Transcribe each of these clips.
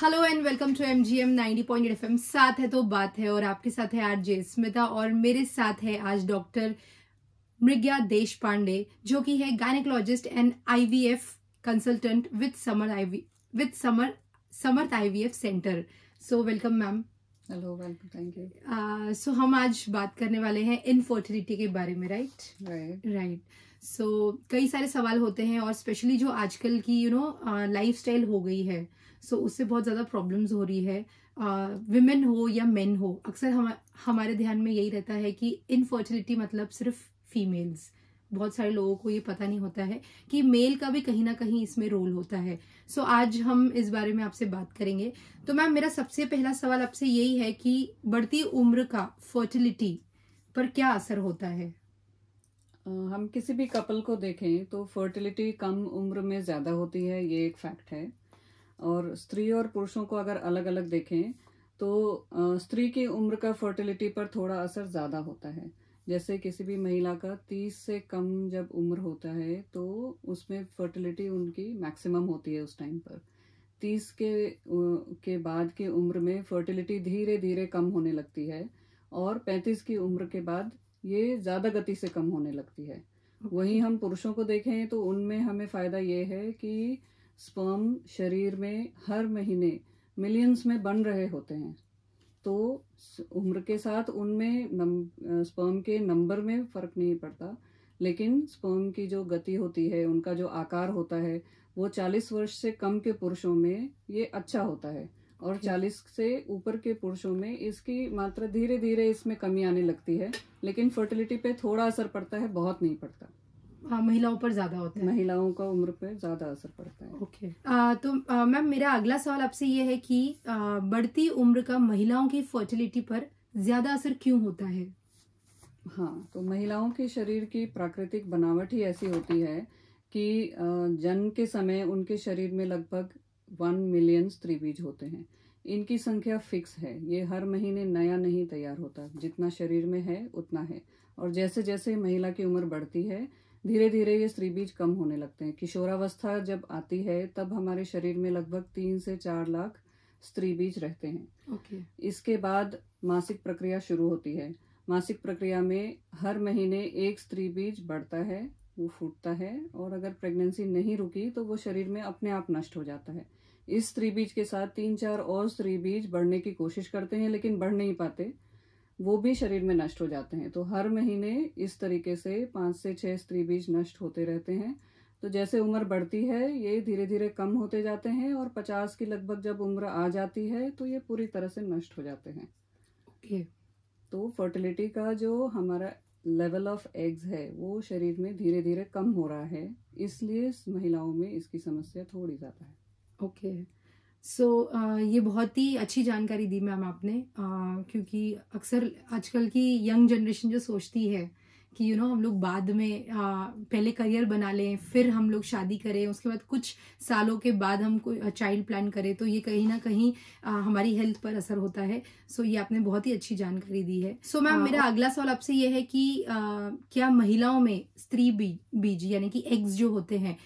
Hello and welcome to MGM 90.8 FM। साथ है तो बात है और आपके साथ है आरजे स्मिता और मेरे साथ है आज डॉक्टर मृग्या देश पांडे जो कि है gynaecologist and IVF consultant with Samarth IVF centre. So welcome ma'am. Hello, welcome, thank you. So हम आज बात करने वाले हैं इनफर्टिलिटी के बारे में, राइट। सो कई सारे सवाल होते हैं और स्पेशली जो आजकल की लाइफस्टाइल हो गई है, सो उससे बहुत ज़्यादा प्रॉब्लम्स हो रही है। विमेन हो या मेन हो, अक्सर हमारे ध्यान में यही रहता है कि इनफर्टिलिटी मतलब सिर्फ फीमेल्स। बहुत सारे लोगों को ये पता नहीं होता है कि मेल का भी कहीं ना कहीं इसमें रोल होता है। सो आज हम इस बारे में आपसे बात करेंगे। तो मैम, मेरा सबसे पहला सवाल आपसे यही है कि बढ़ती उम्र का फर्टिलिटी पर क्या असर होता है? हम किसी भी कपल को देखें तो फर्टिलिटी कम उम्र में ज़्यादा होती है, ये एक फैक्ट है। और स्त्री और पुरुषों को अगर अलग अलग देखें तो स्त्री की उम्र का फर्टिलिटी पर थोड़ा असर ज़्यादा होता है। जैसे किसी भी महिला का 30 से कम जब उम्र होता है तो उसमें फर्टिलिटी उनकी मैक्सिमम होती है उस टाइम पर। 30 के बाद की उम्र में फर्टिलिटी धीरे धीरे कम होने लगती है और 35 की उम्र के बाद ये ज़्यादा गति से कम होने लगती है। वहीं हम पुरुषों को देखें तो उनमें हमें फ़ायदा ये है कि स्पर्म शरीर में हर महीने मिलियंस में बन रहे होते हैं, तो उम्र के साथ उनमें स्पर्म के नंबर में फ़र्क नहीं पड़ता, लेकिन स्पर्म की जो गति होती है, उनका जो आकार होता है, वो 40 वर्ष से कम के पुरुषों में ये अच्छा होता है और 40 से ऊपर के पुरुषों में इसकी मात्रा धीरे धीरे इसमें कमी आने लगती है। लेकिन फर्टिलिटी पे थोड़ा असर पड़ता है, बहुत नहीं पड़ता। हाँ, महिलाओं पर ज्यादा होता है। महिलाओं का उम्र पे ज्यादा असर पड़ता है। ओके। तो मैम, मेरा अगला सवाल आपसे ये है कि बढ़ती उम्र का महिलाओं की फर्टिलिटी पर ज्यादा असर क्यों होता है? हाँ, तो महिलाओं के शरीर की प्राकृतिक बनावट ही ऐसी होती है कि जन्म के समय उनके शरीर में लगभग 1 मिलियन स्त्री बीज होते हैं। इनकी संख्या फिक्स है, ये हर महीने नया नहीं तैयार होता, जितना शरीर में है उतना है। और जैसे जैसे महिला की उम्र बढ़ती है धीरे धीरे ये स्त्री बीज कम होने लगते हैं। किशोरावस्था जब आती है तब हमारे शरीर में लगभग 3 से 4 लाख स्त्री बीज रहते हैं। ओके। इसके बाद मासिक प्रक्रिया शुरू होती है। मासिक प्रक्रिया में हर महीने एक स्त्री बीज बढ़ता है, वो फूटता है और अगर प्रेगनेंसी नहीं रुकी तो वो शरीर में अपने आप नष्ट हो जाता है। इस स्त्री बीज के साथ 3-4 और स्त्री बीज बढ़ने की कोशिश करते हैं लेकिन बढ़ नहीं पाते, वो भी शरीर में नष्ट हो जाते हैं। तो हर महीने इस तरीके से 5 से 6 स्त्री बीज नष्ट होते रहते हैं। तो जैसे उम्र बढ़ती है ये धीरे धीरे कम होते जाते हैं और 50 की लगभग जब उम्र आ जाती है तो ये पूरी तरह से नष्ट हो जाते हैं। ओके। तो फर्टिलिटी का जो हमारा लेवल ऑफ एग्स है वो शरीर में धीरे धीरे कम हो रहा है, इसलिए महिलाओं में इसकी समस्या थोड़ी ज़्यादा है। ओके। सो ये बहुत ही अच्छी जानकारी दी मैम आपने, क्योंकि अक्सर आजकल की यंग जनरेशन जो सोचती है कि हम लोग बाद में पहले करियर बना लें, फिर हम लोग शादी करें, उसके बाद कुछ सालों के बाद हम कोई चाइल्ड प्लान करें, तो ये कहीं ना कहीं हमारी हेल्थ पर असर होता है। सो ये आपने बहुत ही अच्छी जानकारी दी है। सो मैम, मेरा अगला सवाल आपसे ये है कि क्या महिलाओं में स्त्री बीज यानी कि एग्स जो होते हैं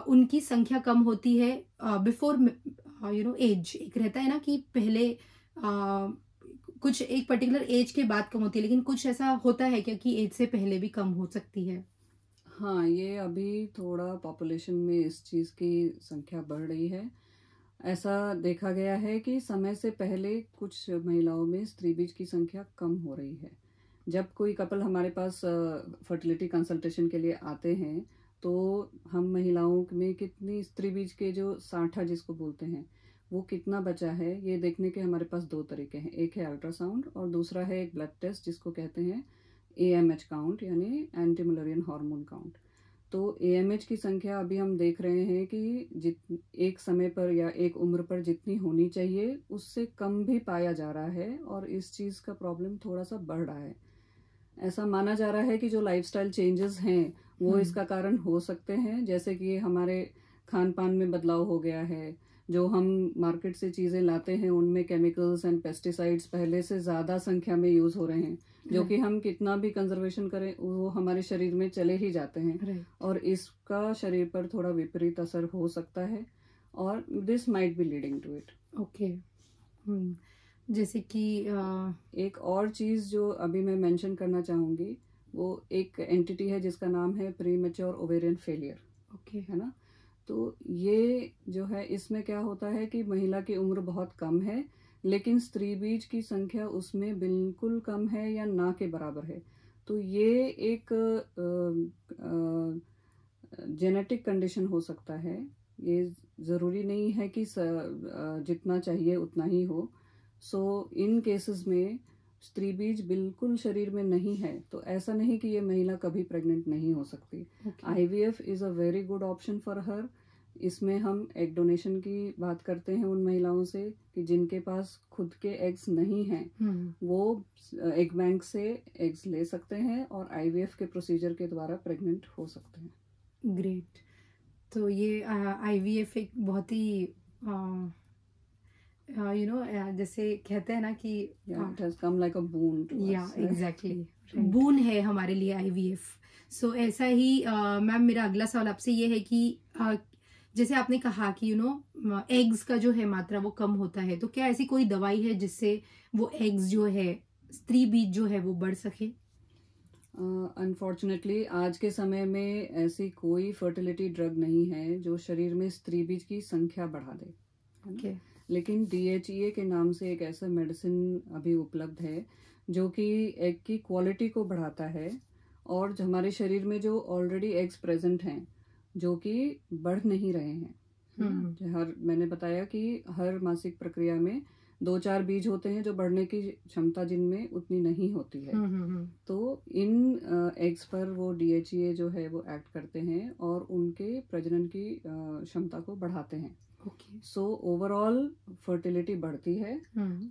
उनकी संख्या कम होती है बिफोर एज? एक रहता है ना कि पहले कुछ एक पर्टिकुलर एज के बाद कम होती है, लेकिन कुछ ऐसा होता है क्या कि एज से पहले भी कम हो सकती है? हाँ, ये अभी थोड़ा पॉपुलेशन में इस चीज़ की संख्या बढ़ रही है। ऐसा देखा गया है कि समय से पहले कुछ महिलाओं में स्त्री बीज की संख्या कम हो रही है। जब कोई कपल हमारे पास फर्टिलिटी कंसल्टेशन के लिए आते हैं तो हम महिलाओं में कितनी स्त्री बीज के जो साठा जिसको बोलते हैं वो कितना बचा है ये देखने के हमारे पास 2 तरीके हैं। एक है अल्ट्रासाउंड और दूसरा है एक ब्लड टेस्ट जिसको कहते हैं AMH काउंट, यानी एंटी मलेरियन हार्मोन काउंट। तो AMH की संख्या अभी हम देख रहे हैं कि एक समय पर या एक उम्र पर जितनी होनी चाहिए उससे कम भी पाया जा रहा है और इस चीज़ का प्रॉब्लम थोड़ा सा बढ़ रहा है। ऐसा माना जा रहा है कि जो लाइफस्टाइल चेंजेस हैं वो इसका कारण हो सकते हैं, जैसे कि हमारे खान पान में बदलाव हो गया है, जो हम मार्केट से चीज़ें लाते हैं उनमें केमिकल्स एंड पेस्टिसाइड्स पहले से ज़्यादा संख्या में यूज़ हो रहे हैं, जो कि हम कितना भी कंजर्वेशन करें वो हमारे शरीर में चले ही जाते हैं और इसका शरीर पर थोड़ा विपरीत असर हो सकता है और this might be leading to it. Okay. जैसे कि एक और चीज जो अभी मैं मेंशन करना चाहूंगी, वो एक एंटिटी है जिसका नाम है प्रीमेच्योर ओवेरियन फेलियर, ओके। है ना। तो ये जो है, इसमें क्या होता है कि महिला की उम्र बहुत कम है, लेकिन स्त्री बीज की संख्या उसमें बिल्कुल कम है या ना के बराबर है। तो ये एक जेनेटिक कंडीशन हो सकता है। ये ज़रूरी नहीं है कि जितना चाहिए उतना ही हो। सो इन केसेस में स्त्री बीज बिल्कुल शरीर में नहीं है, तो ऐसा नहीं कि ये महिला कभी प्रेग्नेंट नहीं हो सकती। IVF is a very good option for her. इसमें हम एग डोनेशन की बात करते हैं उन महिलाओं से कि जिनके पास खुद के एग्स नहीं हैं, वो एग बैंक से एग्स ले सकते हैं और IVF के प्रोसीजर के द्वारा प्रेग्नेंट हो सकते हैं। ग्रेट। तो ये IVF एक बहुत ही जैसे कहते हैं ना कि it has come like a boon to या अस। एग्जैक्टली बून है हमारे लिए IVF। सो ऐसा ही मैम मेरा अगला सवाल आपसे ये है कि जैसे आपने कहा कि एग्स का जो है मात्रा वो कम होता है, तो क्या ऐसी कोई दवाई है जिससे वो एग्स जो है, स्त्री बीज जो है, वो बढ़ सके? अनफॉर्चुनेटली आज के समय में ऐसी कोई फर्टिलिटी ड्रग नहीं है जो शरीर में स्त्री बीज की संख्या बढ़ा दे, है ना? Okay. लेकिन DHEA के नाम से एक ऐसा मेडिसिन अभी उपलब्ध है जो कि एग की क्वालिटी को बढ़ाता है, और हमारे शरीर में जो ऑलरेडी एग्स प्रेजेंट हैं जो कि बढ़ नहीं रहे हैं, है ना? मैंने बताया कि हर मासिक प्रक्रिया में 2-4 बीज होते हैं जो बढ़ने की क्षमता जिनमें उतनी नहीं होती है। तो इन एग्स पर वो DHEA जो है वो एक्ट करते हैं और उनके प्रजनन की क्षमता को बढ़ाते हैं। सो ओवरऑल फर्टिलिटी बढ़ती है,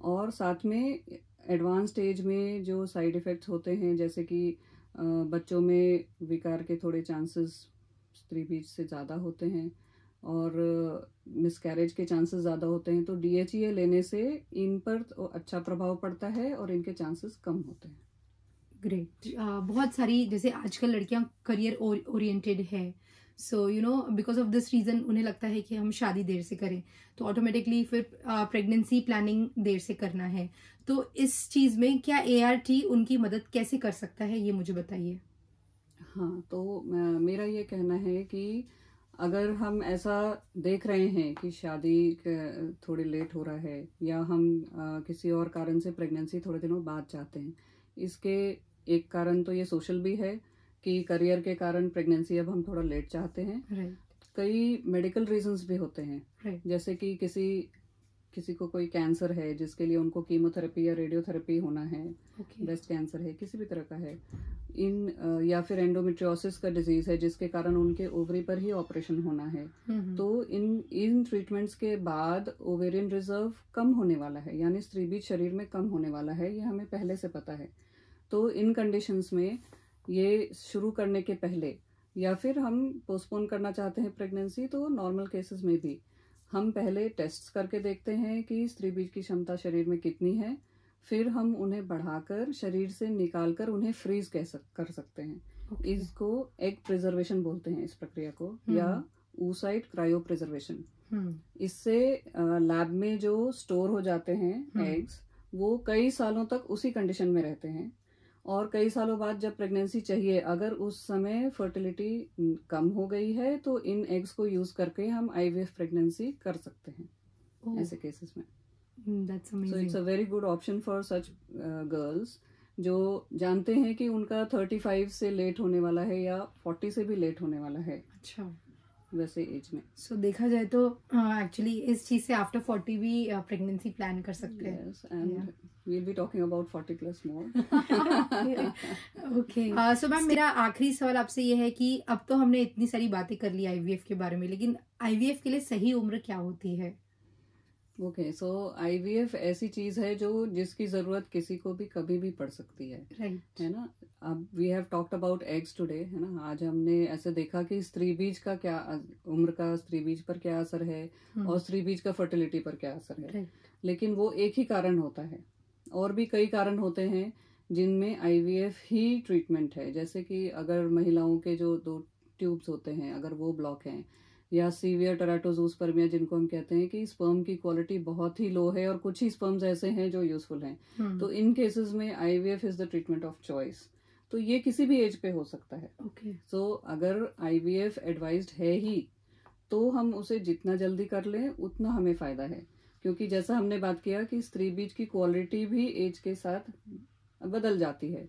और साथ में एडवांस स्टेज में जो साइड इफेक्ट्स होते हैं, जैसे कि बच्चों में विकार के थोड़े चांसेस स्त्री बीज से ज़्यादा होते हैं और मिसकैरेज के चांसेस ज़्यादा होते हैं। तो DHEA लेने से इन पर अच्छा प्रभाव पड़ता है और इनके चांसेस कम होते हैं। ग्रेट। बहुत सारी जैसे आजकल लड़कियां करियर ओरिएंटेड है, so because of this reason उन्हें लगता है कि हम शादी देर से करें, तो ऑटोमेटिकली फिर प्रेगनेंसी प्लानिंग देर से करना है। तो इस चीज में क्या ART उनकी मदद कैसे कर सकता है, ये मुझे बताइए। हाँ, तो मेरा ये कहना है कि अगर हम ऐसा देख रहे हैं कि शादी थोड़ी लेट हो रहा है, या हम किसी और कारण से प्रेगनेंसी थोड़े दिनों बाद चाहते हैं, इसके एक कारण तो ये सोशल भी है कि करियर के कारण प्रेगनेंसी अब हम थोड़ा लेट चाहते हैं। कई मेडिकल रीजंस भी होते हैं, जैसे कि किसी को कोई कैंसर है जिसके लिए उनको कीमोथेरेपी या रेडियोथेरेपी होना है, ब्रेस्ट कैंसर है, किसी भी तरह का है, या फिर एंडोमेट्रियोसिस का डिजीज है जिसके कारण उनके ओवरी पर ही ऑपरेशन होना है। तो इन ट्रीटमेंट्स के बाद ओवेरियन रिजर्व कम होने वाला है, यानी स्त्री बीज शरीर में कम होने वाला है, ये हमें पहले से पता है। तो इन कंडीशंस में ये शुरू करने के पहले, या फिर हम पोस्टपोन करना चाहते हैं प्रेगनेंसी, तो नॉर्मल केसेस में भी हम पहले टेस्ट करके देखते हैं कि स्त्री बीज की क्षमता शरीर में कितनी है, फिर हम उन्हें बढ़ाकर शरीर से निकालकर उन्हें फ्रीज कर सकते हैं। इसको एग प्रिजर्वेशन बोलते हैं इस प्रक्रिया को, या oocyte क्रायो प्रिजर्वेशन। इससे लैब में जो स्टोर हो जाते हैं एग्स, वो कई सालों तक उसी कंडीशन में रहते हैं, और कई सालों बाद जब प्रेगनेंसी चाहिए, अगर उस समय फर्टिलिटी कम हो गई है, तो इन एग्स को यूज करके हम IVF प्रेगनेंसी कर सकते हैं ऐसे केसेस में। That's amazing. So it's a very good option for such girls जो जानते हैं कि उनका 35 से लेट होने वाला है या 40 से भी लेट होने वाला है। अच्छा, वैसे एज में। सो देखा जाए तो एक्चुअली इस चीज से आफ्टर 40 भी प्रेगनेंसी प्लान कर सकते हैं। Yes, and we'll be talking about 40 plus more. Okay. So ma'am मेरा आखिरी सवाल आपसे ये है कि अब तो हमने इतनी सारी बातें कर ली IVF के बारे में, लेकिन IVF के लिए सही उम्र क्या होती है? ओके, सो IVF ऐसी चीज है जो जिसकी जरूरत किसी को भी कभी भी पड़ सकती है, राइट, है ना। अब we have talked about eggs today, है ना। आज हमने ऐसे देखा कि स्त्री बीज का क्या उम्र का स्त्री बीज पर क्या असर है, और स्त्री बीज का फर्टिलिटी पर क्या असर है। लेकिन वो एक ही कारण होता है, और भी कई कारण होते हैं जिनमें IVF ही ट्रीटमेंट है। जैसे कि अगर महिलाओं के जो 2 ट्यूब्स होते हैं, अगर वो ब्लॉक हैं, या सीवियर टेराटोजूस्पर्मिया जिनको हम कहते हैं कि स्पर्म की क्वालिटी बहुत ही लो है और कुछ ही स्पर्म्स ऐसे हैं जो यूजफुल हैं, तो इन केसेस में IVF is the treatment of choice. तो ये किसी भी एज पे हो सकता है। सो अगर आईवीएफ एडवाइज्ड है ही तो हम उसे जितना जल्दी कर लें उतना हमें फायदा है, क्योंकि जैसा हमने बात किया कि स्त्री बीज की क्वालिटी भी एज के साथ बदल जाती है,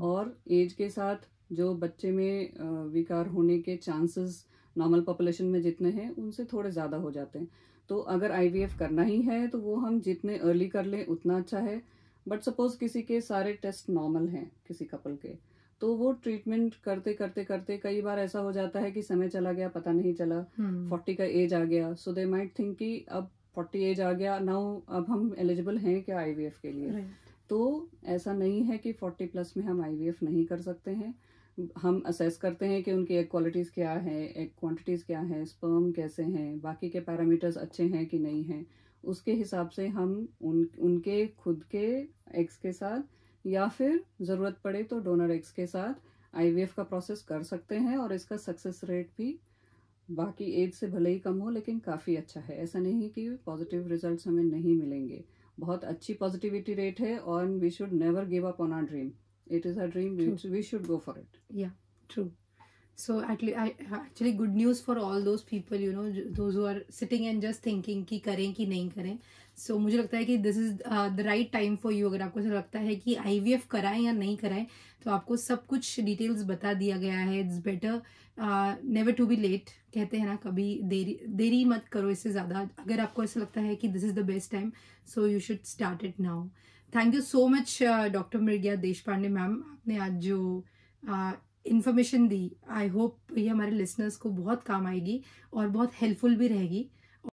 और एज के साथ जो बच्चे में विकार होने के चांसेस नॉर्मल पॉपुलेशन में जितने हैं उनसे थोड़े ज़्यादा हो जाते हैं। तो अगर आईवीएफ करना ही है तो वो हम जितने अर्ली कर लें उतना अच्छा है। बट सपोज किसी के सारे टेस्ट नॉर्मल हैं किसी कपल के, तो वो ट्रीटमेंट करते करते करते कई बार ऐसा हो जाता है कि समय चला गया, पता नहीं चला, 40 का एज आ गया। सो दे माइट थिंक कि अब 40 एज आ गया, नाउ अब हम एलिजिबल हैं क्या आईवीएफ के लिए। तो ऐसा नहीं है कि 40 प्लस में हम आईवीएफ नहीं कर सकते हैं। हम असेस करते हैं कि उनकी एग क्वालिटीज़ क्या है, एग क्वांटिटीज़ क्या है, स्पर्म कैसे हैं, बाकी के पैरामीटर्स अच्छे हैं कि नहीं हैं, उसके हिसाब से हम उनके खुद के एग्स के साथ या फिर ज़रूरत पड़े तो डोनर एग्स के साथ आईवीएफ का प्रोसेस कर सकते हैं। और इसका सक्सेस रेट भी बाकी एज से भले ही कम हो लेकिन काफ़ी अच्छा है। ऐसा नहीं कि पॉजिटिव रिजल्ट्स हमें नहीं मिलेंगे, बहुत अच्छी पॉजिटिविटी रेट है। और we should never give up on our dream, it is our dream. We should go for it. Yeah, true. So actually good news for all those people, you know, those who are sitting and just thinking कि करें कि नहीं करें. So मुझे लगता है कि this is the right time for you. अगर आपको ऐसा लगता है कि IVF कराएं या नहीं कराएं, तो आपको सब कुछ डिटेल्स बता दिया गया है. It's better never to be late. कहते हैं ना, कभी देरी मत करो इससे ज़्यादा. अगर आपको ऐसा लगता है कि this is the best time, so you should start it now. Thank you so much doctor Mrigya Deshpande ma'am, आपने आज जो इन्फॉर्मेशन दी, आई होप ये हमारे लिसनर्स को बहुत काम आएगी और बहुत हेल्पफुल भी रहेगी.